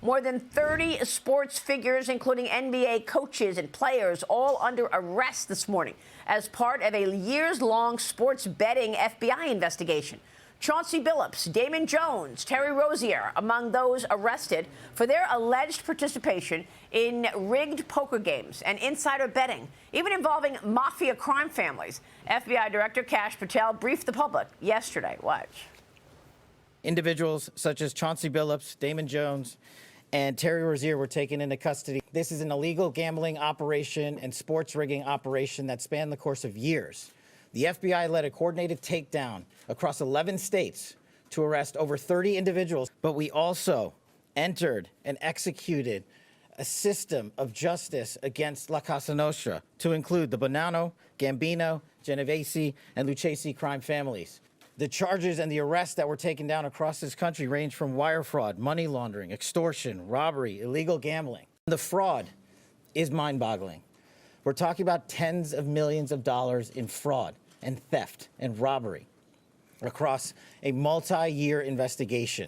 More than 30 sports figures, including NBA coaches and players, all under arrest this morning as part of a years-long sports betting FBI investigation. Chauncey Billups, Damon Jones, Terry Rozier, among those arrested for their alleged participation in rigged poker games and insider betting, even involving mafia crime families. FBI Director Kash Patel briefed the public yesterday. Watch. Individuals such as Chauncey Billups, Damon Jones, and Terry Rozier were taken into custody. This is an illegal gambling operation and sports rigging operation that spanned the course of years. The FBI led a coordinated takedown across 11 states to arrest over 30 individuals, but we also entered and executed a system of justice against La Casa Nostra to include the Bonanno, Gambino, Genovese, and Lucchese crime families. The charges and the arrests that were taken down across this country range from wire fraud, money laundering, extortion, robbery, illegal gambling. The fraud is mind-boggling. We're talking about tens of millions of dollars in fraud and theft and robbery across a multi-year investigation.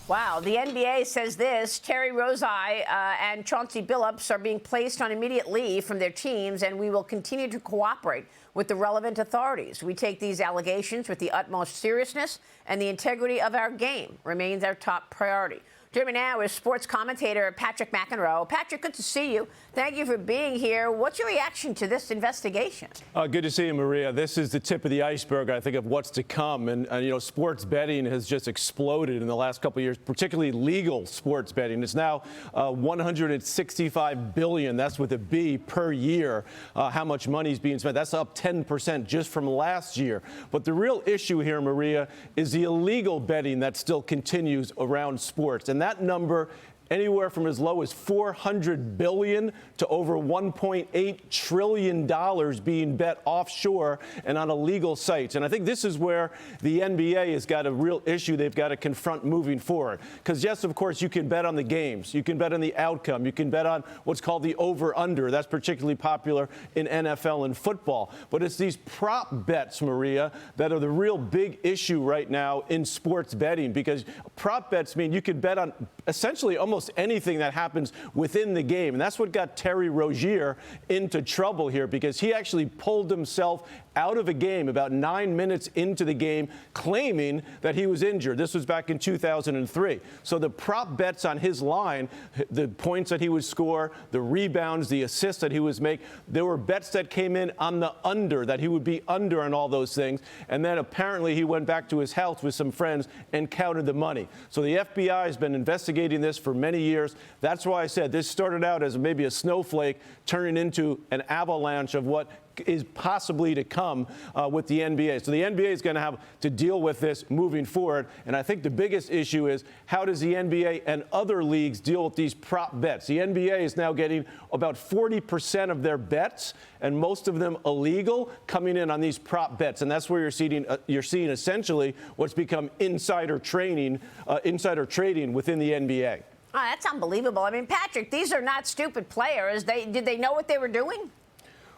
Wow. The NBA says this: Terry Rozier and Chauncey Billups are being placed on immediate leave from their teams, and we will continue to cooperate with the relevant authorities. We take these allegations with the utmost seriousness, and the integrity of our game remains our top priority. Joining me now is sports commentator Patrick McEnroe. Patrick, good to see you. Thank you for being here. What's your reaction to this investigation? Good to see you, Maria. This is the tip of the iceberg, I think, of what's to come. And you know, sports betting has just exploded in the last couple of years, particularly legal sports betting. It's now $165 billion, that's with a B, per year, how much money is being spent. That's up 10% just from last year. But the real issue here, Maria, is the illegal betting that still continues around sports. And that number, anywhere from as low as $400 billion to over $1.8 trillion being bet offshore and on illegal sites. And I think this is where the NBA has got a real issue they've got to confront moving forward. Because, yes, of course, you can bet on the games. You can bet on the outcome. You can bet on what's called the over-under. That's particularly popular in NFL and football. But it's these prop bets, Maria, that are the real big issue right now in sports betting. Because prop bets mean you could bet on essentially almost anything that happens within the game. And that's what got Terry Rozier into trouble here, because he actually pulled himself out of a game about 9 minutes into the game, claiming that he was injured. This was back in 2003. So the prop bets on his line, the points that he would score, the rebounds, the assists that he would make, there were bets that came in on the under, that he would be under and all those things. And then apparently he went back to his house with some friends and counted the money. So the FBI has been investigating this for many years. That's why I said this started out as maybe a snowflake turning into an avalanche of what is possibly to come with the NBA. So the NBA is going to have to deal with this moving forward. And I think the biggest issue is, how does the NBA and other leagues deal with these prop bets? The NBA is now getting about 40% of their bets, and most of them illegal, coming in on these prop bets. And that's where you're seeing essentially what's become insider trading within the NBA. Oh, that's unbelievable. I mean, Patrick, these are not stupid players. Did they know what they were doing?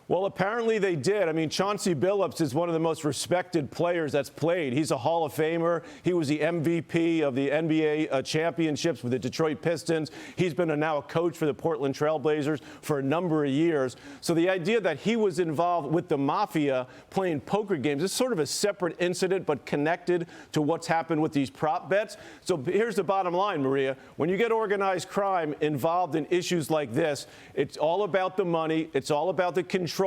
Well, apparently they did. I mean, Chauncey Billups is one of the most respected players that's played. He's a Hall of Famer. He was the MVP of the NBA championships with the Detroit Pistons. He's been now a coach for the Portland Trail Blazers for a number of years. So the idea that he was involved with the mafia playing poker games is sort of a separate incident, but connected to what's happened with these prop bets. So here's the bottom line, Maria. When you get organized crime involved in issues like this, it's all about the money. It's all about the control.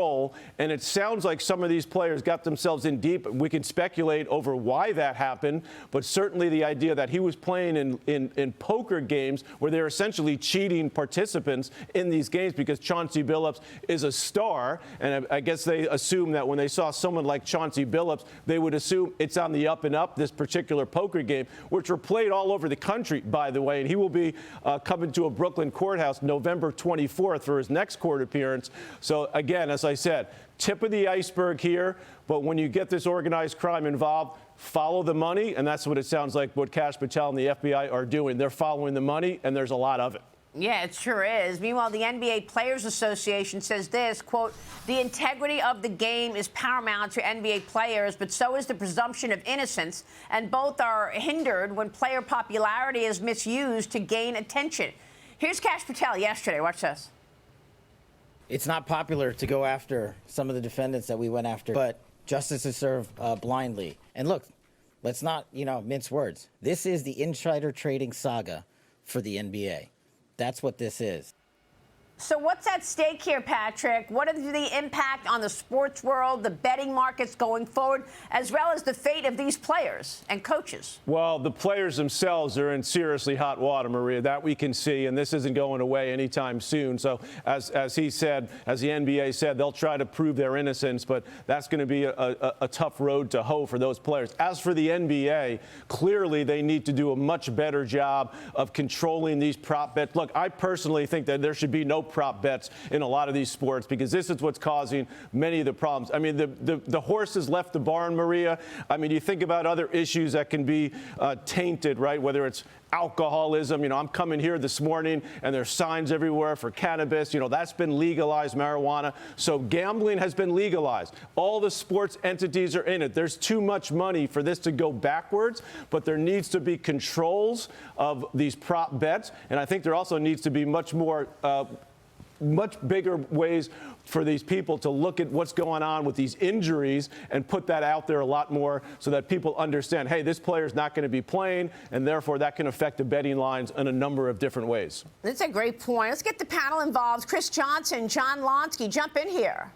And it sounds like some of these players got themselves in deep. We can speculate over why that happened, but certainly the idea that he was playing in poker games where they're essentially cheating participants in these games, because Chauncey Billups is a star. And I guess they assume that when they saw someone like Chauncey Billups, they would assume it's on the up and up, this particular poker game, which were played all over the country, by the way. And he will be coming to a Brooklyn courthouse November 24th for his next court appearance. So again, as I said, tip of the iceberg here, but when you get this organized crime involved, follow the money, and that's what it sounds like what Kash Patel and the FBI are doing. They're following the money, and there's a lot of it. Yeah, it sure is. Meanwhile, the NBA Players Association says this, quote, the integrity of the game is paramount to NBA players, but so is the presumption of innocence, and both are hindered when player popularity is misused to gain attention. Here's Kash Patel yesterday. Watch this. It's not popular to go after some of the defendants that we went after, but justice is served blindly. And look, let's not, mince words. This is the insider trading saga for the NBA. That's what this is. So what's at stake here, Patrick? What is the impact on the sports world, the betting markets going forward, as well as the fate of these players and coaches? Well, the players themselves are in seriously hot water, Maria, that we can see, and this isn't going away anytime soon. So as he said, as the NBA said, they'll try to prove their innocence, but that's going to be a tough road to hoe for those players. As for the NBA, clearly they need to do a much better job of controlling these prop bets. Look, I personally think that there should be no prop bets in a lot of these sports because this is what's causing many of the problems. I mean, the horse has left the barn, Maria. I mean, you think about other issues that can be tainted, right? Whether it's alcoholism. I'm coming here this morning and there's signs everywhere for cannabis. That's been legalized, marijuana. So gambling has been legalized. All the sports entities are in it. There's too much money for this to go backwards, but there needs to be controls of these prop bets. And I think there also needs to be much bigger ways for these people to look at what's going on with these injuries and put that out there a lot more so that people understand, hey, this player's not going to be playing, and therefore that can affect the betting lines in a number of different ways. That's a great point. Let's get the panel involved. Chris Johnson, John Lonsky, jump in here.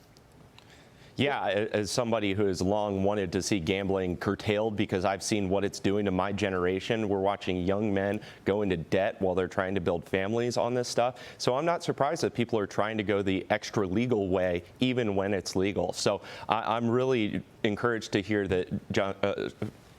Yeah, as somebody who has long wanted to see gambling curtailed because I've seen what it's doing to my generation. We're watching young men go into debt while they're trying to build families on this stuff. So I'm not surprised that people are trying to go the extra legal way, even when it's legal. So I'm really encouraged to hear that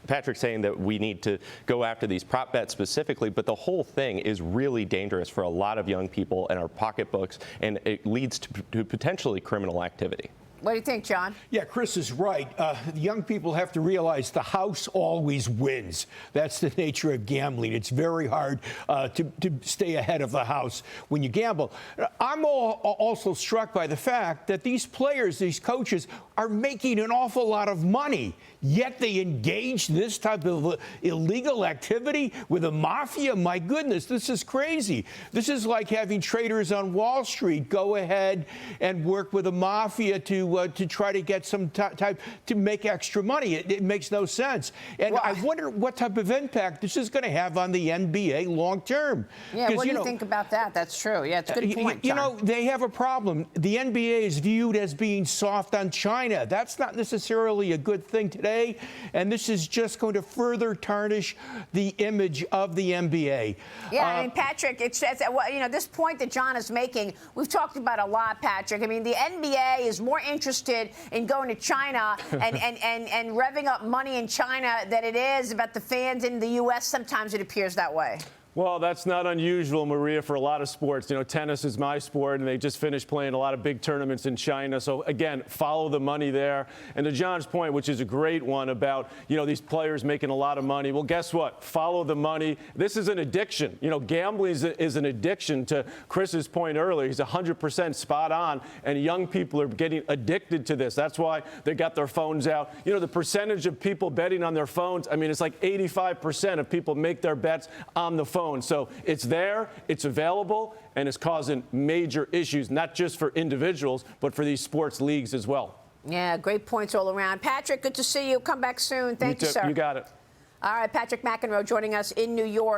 Patrick saying that we need to go after these prop bets specifically, but the whole thing is really dangerous for a lot of young people and our pocketbooks, and it leads to potentially criminal activity. What do you think, John? Yeah, Chris is right. Young people have to realize the house always wins. That's the nature of gambling. It's very hard to stay ahead of the house when you gamble. I'm also struck by the fact that these players, these coaches, are making an awful lot of money, yet they engage this type of illegal activity with a mafia. My goodness, this is crazy. This is like having traders on Wall Street go ahead and work with a mafia to try to get some type to make extra money. It makes no sense. And I wonder what type of impact this is going to have on the NBA long term. Yeah, what do you think about that? That's true. Yeah, it's a good point, John. They have a problem. The NBA is viewed as being soft on China. That's not necessarily a good thing today, and this is just going to further tarnish the image of the NBA. Yeah, I mean, Patrick, it's this point that John is making, we've talked about a lot, Patrick. I mean, the NBA is more interested in going to China and revving up money in China than it is about the fans in the U.S. Sometimes it appears that way. Well, that's not unusual, Maria, for a lot of sports. Tennis is my sport, and they just finished playing a lot of big tournaments in China. So, again, follow the money there. And to John's point, which is a great one about, these players making a lot of money. Well, guess what? Follow the money. This is an addiction. Gambling is an addiction. To Chris's point earlier, he's 100% spot on, and young people are getting addicted to this. That's why they got their phones out. The percentage of people betting on their phones, I mean, it's like 85% of people make their bets on the phone. So it's there, it's available, and it's causing major issues, not just for individuals, but for these sports leagues as well. Yeah, great points all around. Patrick, good to see you. Come back soon. Thank you, sir. You got it. All right, Patrick McEnroe joining us in New York.